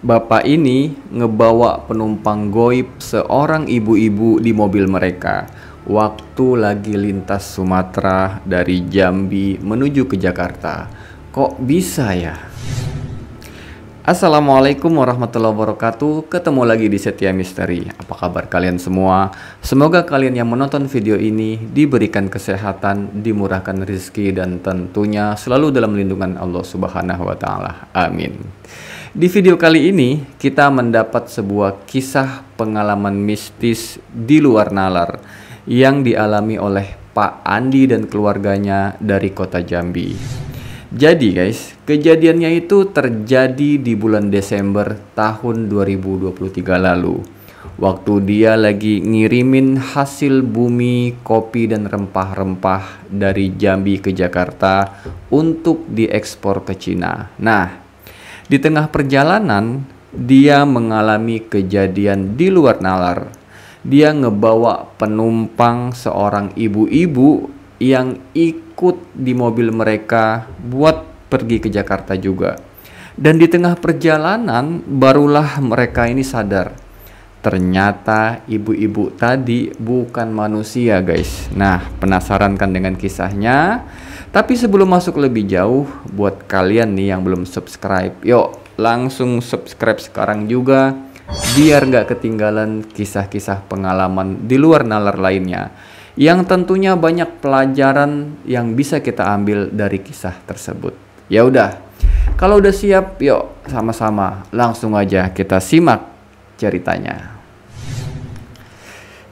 Bapak ini ngebawa penumpang goib seorang ibu-ibu di mobil mereka waktu lagi lintas Sumatera dari Jambi menuju ke Jakarta. Kok bisa ya? Assalamualaikum warahmatullahi wabarakatuh. Ketemu lagi di Setia Misteri. Apa kabar kalian semua? Semoga kalian yang menonton video ini diberikan kesehatan, dimurahkan rezeki, dan tentunya selalu dalam lindungan Allah Subhanahu wa Ta'ala. Amin. Di video kali ini kita mendapat sebuah kisah pengalaman mistis di luar nalar yang dialami oleh Pak Andi dan keluarganya dari kota Jambi. Jadi guys, kejadiannya itu terjadi di bulan Desember tahun 2023 lalu. Waktu dia lagi ngirimin hasil bumi, kopi dan rempah-rempah dari Jambi ke Jakarta untuk diekspor ke Cina. Nah, di tengah perjalanan, dia mengalami kejadian di luar nalar. Dia ngebawa penumpang seorang ibu-ibu yang ikut di mobil mereka buat pergi ke Jakarta juga. Dan di tengah perjalanan, barulah mereka ini sadar. Ternyata ibu-ibu tadi bukan manusia, guys. Nah, penasaran kan dengan kisahnya? Tapi sebelum masuk lebih jauh, buat kalian nih yang belum subscribe, yuk langsung subscribe sekarang juga, biar nggak ketinggalan kisah-kisah pengalaman di luar nalar lainnya, yang tentunya banyak pelajaran yang bisa kita ambil dari kisah tersebut. Ya udah, kalau udah siap, yuk sama-sama langsung aja kita simak ceritanya.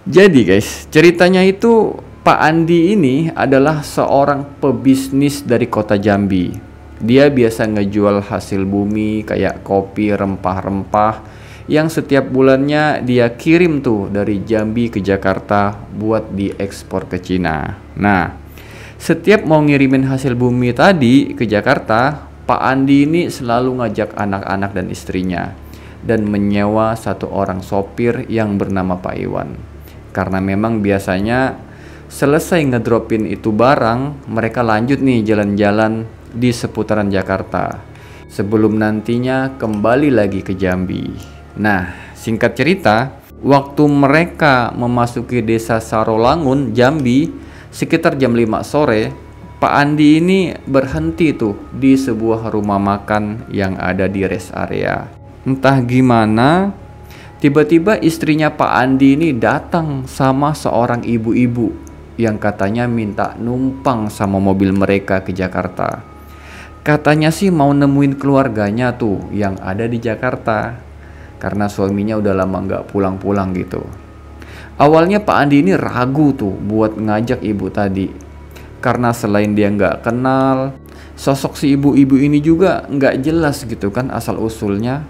Jadi guys, ceritanya itu Pak Andi ini adalah seorang pebisnis dari kota Jambi. Dia biasa ngejual hasil bumi kayak kopi, rempah-rempah yang setiap bulannya dia kirim tuh dari Jambi ke Jakarta buat diekspor ke Cina. Nah, setiap mau ngirimin hasil bumi tadi ke Jakarta, Pak Andi ini selalu ngajak anak-anak dan istrinya dan menyewa satu orang sopir yang bernama Pak Iwan. Karena memang biasanya selesai ngedropin itu barang, mereka lanjut nih jalan-jalan di seputaran Jakarta sebelum nantinya kembali lagi ke Jambi. Nah, singkat cerita, waktu mereka memasuki desa Sarolangun, Jambi, sekitar jam 5 sore, Pak Andi ini berhenti tuh di sebuah rumah makan yang ada di rest area. Entah gimana, tiba-tiba istrinya Pak Andi ini datang sama seorang ibu-ibu yang katanya minta numpang sama mobil mereka ke Jakarta. Katanya sih mau nemuin keluarganya tuh yang ada di Jakarta, karena suaminya udah lama nggak pulang-pulang gitu. Awalnya Pak Andi ini ragu tuh buat ngajak ibu tadi, karena selain dia nggak kenal, sosok si ibu-ibu ini juga nggak jelas gitu kan asal-usulnya.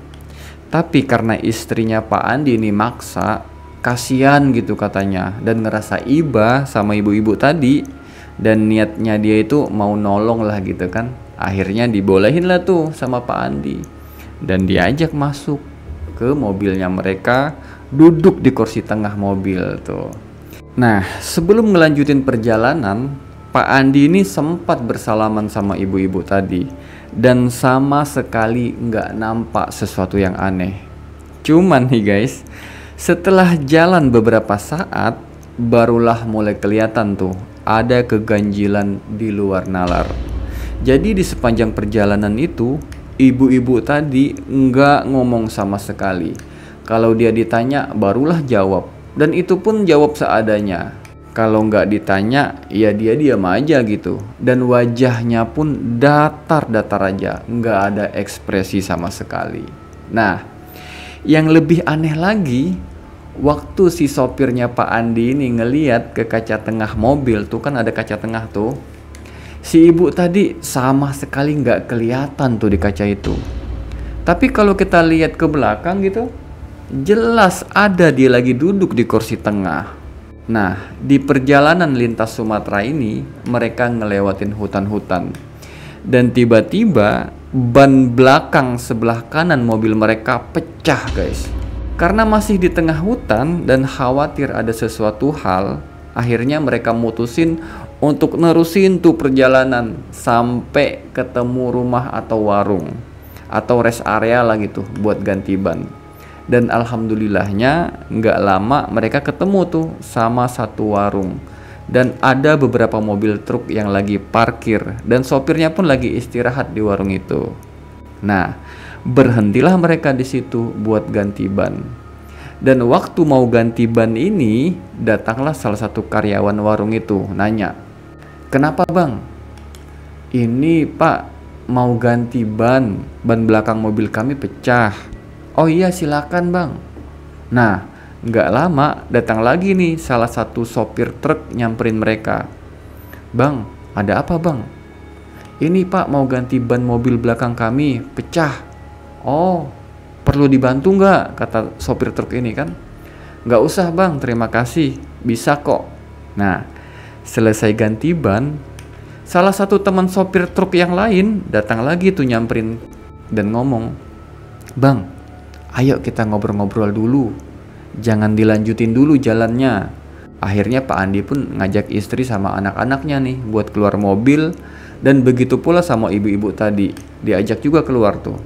Tapi karena istrinya Pak Andi ini maksa, kasihan gitu katanya, dan ngerasa iba sama ibu-ibu tadi, dan niatnya dia itu mau nolong lah gitu kan. Akhirnya dibolehin lah tuh sama Pak Andi, dan diajak masuk ke mobilnya mereka, duduk di kursi tengah mobil tuh. Nah, sebelum ngelanjutin perjalanan, Pak Andi ini sempat bersalaman sama ibu-ibu tadi, dan sama sekali nggak nampak sesuatu yang aneh. Cuman nih guys, setelah jalan beberapa saat, barulah mulai kelihatan tuh ada keganjilan di luar nalar. Jadi di sepanjang perjalanan itu, ibu-ibu tadi nggak ngomong sama sekali. Kalau dia ditanya, barulah jawab. Dan itu pun jawab seadanya. Kalau nggak ditanya, ya dia diam aja gitu. Dan wajahnya pun datar-datar aja, nggak ada ekspresi sama sekali. Nah, yang lebih aneh lagi, waktu si sopirnya Pak Andi ini ngeliat ke kaca tengah mobil tuh, kan ada kaca tengah tuh, si ibu tadi sama sekali nggak kelihatan tuh di kaca itu. Tapi kalau kita lihat ke belakang gitu, jelas ada dia lagi duduk di kursi tengah. Nah, di perjalanan lintas Sumatera ini, mereka ngelewatin hutan-hutan. Dan tiba-tiba ban belakang sebelah kanan mobil mereka pecah guys. Karena masih di tengah hutan dan khawatir ada sesuatu hal, akhirnya mereka mutusin untuk nerusin tuh perjalanan sampai ketemu rumah atau warung. atau rest area lah gitu buat ganti ban. Dan alhamdulillahnya nggak lama mereka ketemu tuh sama satu warung. Dan ada beberapa mobil truk yang lagi parkir dan sopirnya pun lagi istirahat di warung itu. Nah, berhentilah mereka di situ buat ganti ban. Dan waktu mau ganti ban ini, datanglah salah satu karyawan warung itu nanya, "Kenapa bang? Ini pak mau ganti ban belakang mobil kami pecah." "Oh iya silakan bang." Nah, nggak lama datang lagi nih salah satu sopir truk nyamperin mereka. "Bang, ada apa bang?" "Ini pak mau ganti ban mobil belakang kami pecah." "Oh, perlu dibantu nggak?" kata sopir truk ini kan. "Nggak usah bang, terima kasih, bisa kok." Nah, selesai ganti ban, salah satu teman sopir truk yang lain datang lagi tuh nyamperin dan ngomong, "Bang, ayo kita ngobrol-ngobrol dulu, jangan dilanjutin dulu jalannya." Akhirnya Pak Andi pun ngajak istri sama anak-anaknya nih buat keluar mobil, dan begitu pula sama ibu-ibu tadi, diajak juga keluar tuh.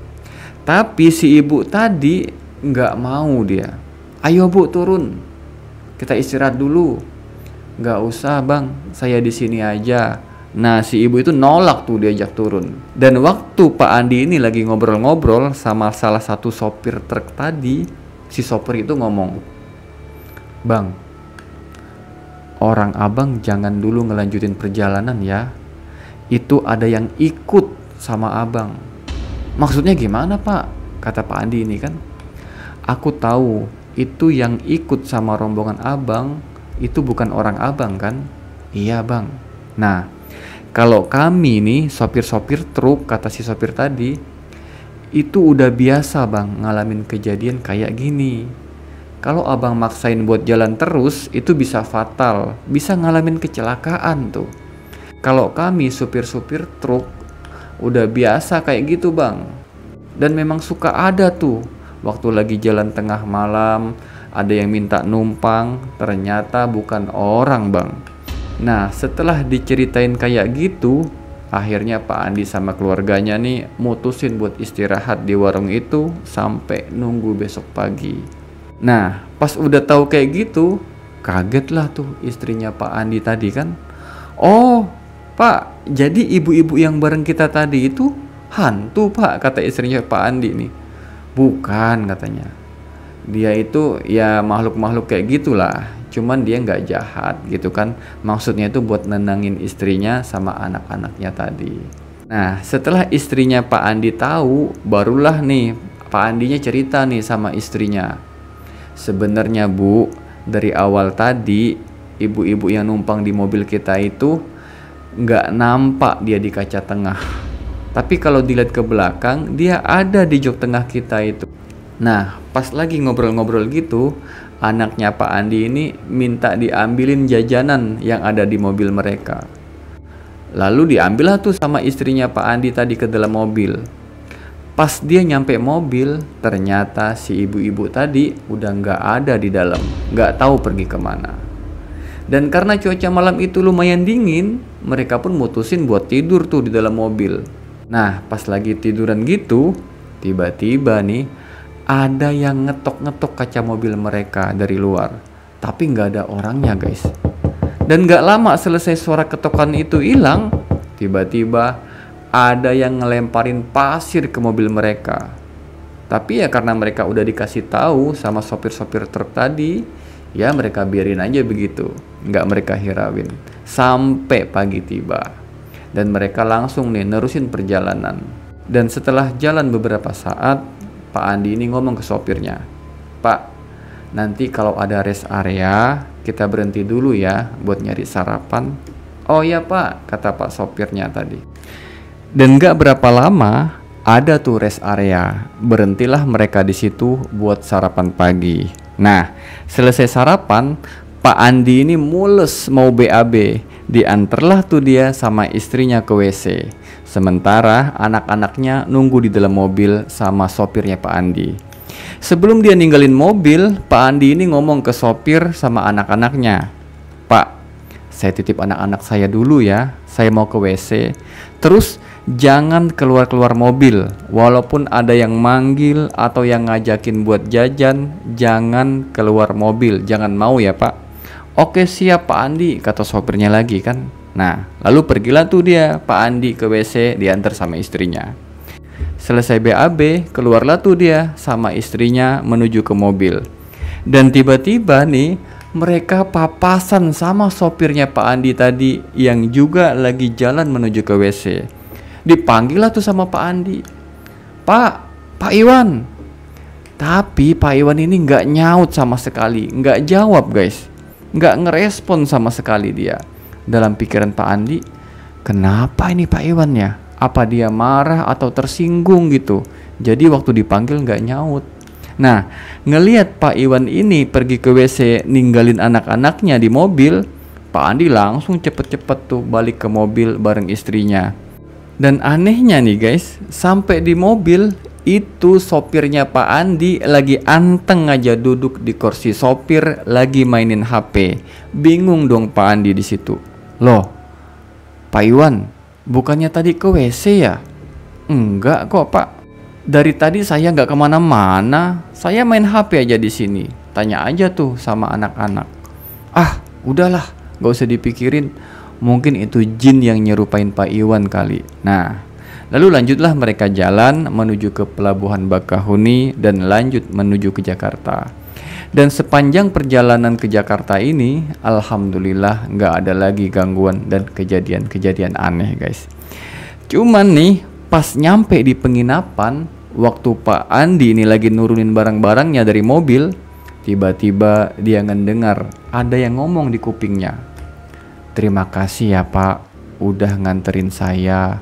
Tapi si ibu tadi nggak mau dia. "Ayo bu turun, kita istirahat dulu." "Nggak usah bang, saya di sini aja." Nah, si ibu itu nolak tuh diajak turun. Dan waktu Pak Andi ini lagi ngobrol-ngobrol sama salah satu sopir truk tadi, si sopir itu ngomong, "Bang, orang abang jangan dulu ngelanjutin perjalanan ya. Itu ada yang ikut sama abang." "Maksudnya gimana pak?" kata Pak Andi ini kan. "Aku tahu itu yang ikut sama rombongan abang itu bukan orang abang kan?" "Iya bang." "Nah, kalau kami nih sopir-sopir truk," kata si sopir tadi, "itu udah biasa bang ngalamin kejadian kayak gini. Kalau abang maksain buat jalan terus, itu bisa fatal, bisa ngalamin kecelakaan tuh. Kalau kami supir-supir truk udah biasa kayak gitu bang. Dan memang suka ada tuh waktu lagi jalan tengah malam, ada yang minta numpang, ternyata bukan orang bang." Nah, setelah diceritain kayak gitu, akhirnya Pak Andi sama keluarganya nih mutusin buat istirahat di warung itu sampai nunggu besok pagi. Nah, pas udah tahu kayak gitu, kagetlah tuh istrinya Pak Andi tadi kan. "Oh, Pak, jadi ibu-ibu yang bareng kita tadi itu hantu, Pak," kata istrinya Pak Andi nih. "Bukan," katanya. "Dia itu ya makhluk-makhluk kayak gitulah. Cuman dia nggak jahat gitu kan. Maksudnya itu buat nenangin istrinya sama anak-anaknya tadi." Nah, setelah istrinya Pak Andi tahu, barulah nih Pak Andinya cerita nih sama istrinya. "Sebenarnya Bu, dari awal tadi ibu-ibu yang numpang di mobil kita itu nggak nampak dia di kaca tengah. Tapi kalau dilihat ke belakang, dia ada di jok tengah kita itu." Nah, pas lagi ngobrol-ngobrol gitu, anaknya Pak Andi ini minta diambilin jajanan yang ada di mobil mereka. Lalu diambillah tuh sama istrinya Pak Andi tadi ke dalam mobil. Pas dia nyampe mobil, ternyata si ibu-ibu tadi udah nggak ada di dalam, nggak tahu pergi kemana. Dan karena cuaca malam itu lumayan dingin, mereka pun mutusin buat tidur tuh di dalam mobil. Nah, pas lagi tiduran gitu, tiba-tiba nih ada yang ngetok-ngetok kaca mobil mereka dari luar, tapi nggak ada orangnya guys. Dan nggak lama selesai suara ketokan itu hilang, tiba-tiba ada yang ngelemparin pasir ke mobil mereka. Tapi ya karena mereka udah dikasih tahu sama sopir-sopir truk tadi, ya mereka biarin aja begitu, nggak mereka hirauin. Sampai pagi tiba, dan mereka langsung nih nerusin perjalanan. Dan setelah jalan beberapa saat, Pak Andi ini ngomong ke sopirnya, "Pak, nanti kalau ada rest area, kita berhenti dulu ya buat nyari sarapan." "Oh iya Pak," kata Pak sopirnya tadi. Dan gak berapa lama, ada tuh rest area. Berhentilah mereka di situ buat sarapan pagi. Nah, selesai sarapan, Pak Andi ini mules mau BAB. Diantarlah tuh dia sama istrinya ke WC. Sementara anak-anaknya nunggu di dalam mobil sama sopirnya Pak Andi. Sebelum dia ninggalin mobil, Pak Andi ini ngomong ke sopir sama anak-anaknya, "Pak, saya titip anak-anak saya dulu ya, saya mau ke WC. Terus Jangan keluar-keluar mobil, walaupun ada yang manggil atau yang ngajakin buat jajan, jangan keluar mobil, jangan mau ya Pak. Oke siap Pak Andi, kata sopirnya lagi kan. Nah, lalu pergilah tuh dia, Pak Andi ke WC, diantar sama istrinya. Selesai BAB, keluarlah tuh dia sama istrinya menuju ke mobil. Dan tiba-tiba nih, mereka papasan sama sopirnya Pak Andi tadi yang juga lagi jalan menuju ke WC. Dipanggil lah tuh sama Pak Andi, Pak Iwan. Tapi Pak Iwan ini nggak nyaut sama sekali, nggak jawab guys, nggak ngerespon sama sekali dia. Dalam pikiran Pak Andi, kenapa ini Pak Iwan ya? Apa dia marah atau tersinggung gitu? Jadi waktu dipanggil nggak nyaut. Nah, ngelihat Pak Iwan ini pergi ke WC ninggalin anak-anaknya di mobil, Pak Andi langsung cepet-cepet tuh balik ke mobil bareng istrinya. Dan anehnya nih guys, sampai di mobil itu sopirnya Pak Andi lagi anteng aja duduk di kursi sopir lagi mainin HP. Bingung dong Pak Andi di situ. Loh, Pak Iwan, bukannya tadi ke WC ya? Enggak kok Pak. Dari tadi saya nggak kemana-mana. Saya main HP aja di sini. Tanya aja tuh sama anak-anak. Ah, udahlah, nggak usah dipikirin. Mungkin itu jin yang nyerupain Pak Iwan kali. Nah, lalu lanjutlah mereka jalan menuju ke Pelabuhan Bakahuni dan lanjut menuju ke Jakarta. Dan sepanjang perjalanan ke Jakarta ini, alhamdulillah nggak ada lagi gangguan dan kejadian-kejadian aneh guys. Cuman nih, pas nyampe di penginapan, waktu Pak Andi ini lagi nurunin barang-barangnya dari mobil, tiba-tiba dia ngedengar ada yang ngomong di kupingnya. Terima kasih ya Pak, udah nganterin saya.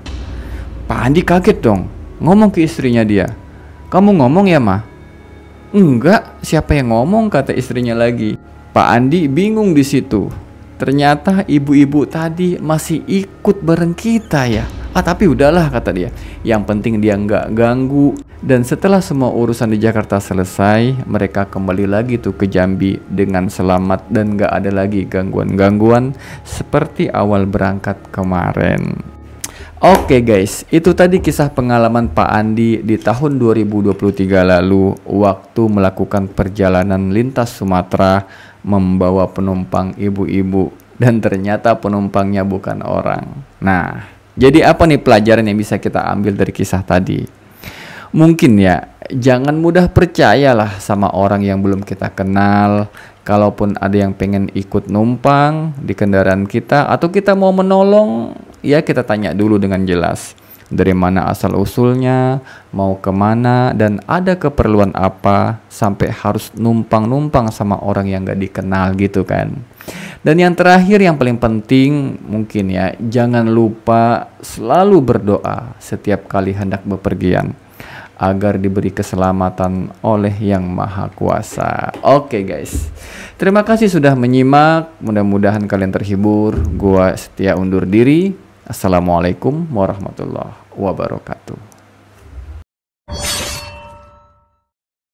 Pak Andi kaget dong, ngomong ke istrinya dia. Kamu ngomong ya Ma? Enggak, siapa yang ngomong, kata istrinya lagi. Pak Andi bingung di situ. Ternyata ibu-ibu tadi masih ikut bareng kita ya. Tapi udahlah, kata dia. Yang penting dia nggak ganggu. Dan setelah semua urusan di Jakarta selesai, mereka kembali lagi tuh ke Jambi dengan selamat dan nggak ada lagi gangguan-gangguan seperti awal berangkat kemarin. Oke guys, itu tadi kisah pengalaman Pak Andi di tahun 2023 lalu waktu melakukan perjalanan lintas Sumatera membawa penumpang ibu-ibu dan ternyata penumpangnya bukan orang. Nah, jadi apa nih pelajaran yang bisa kita ambil dari kisah tadi? Mungkin ya, jangan mudah percayalah sama orang yang belum kita kenal. Kalaupun ada yang pengen ikut numpang di kendaraan kita atau kita mau menolong, ya kita tanya dulu dengan jelas. Dari mana asal usulnya, mau kemana, dan ada keperluan apa sampai harus numpang-numpang sama orang yang gak dikenal gitu kan. Dan yang terakhir yang paling penting mungkin ya, jangan lupa selalu berdoa setiap kali hendak bepergian agar diberi keselamatan oleh Yang Maha Kuasa. Oke guys, terima kasih sudah menyimak. Mudah-mudahan kalian terhibur. Gua Setia undur diri. Assalamualaikum warahmatullahi wabarakatuh.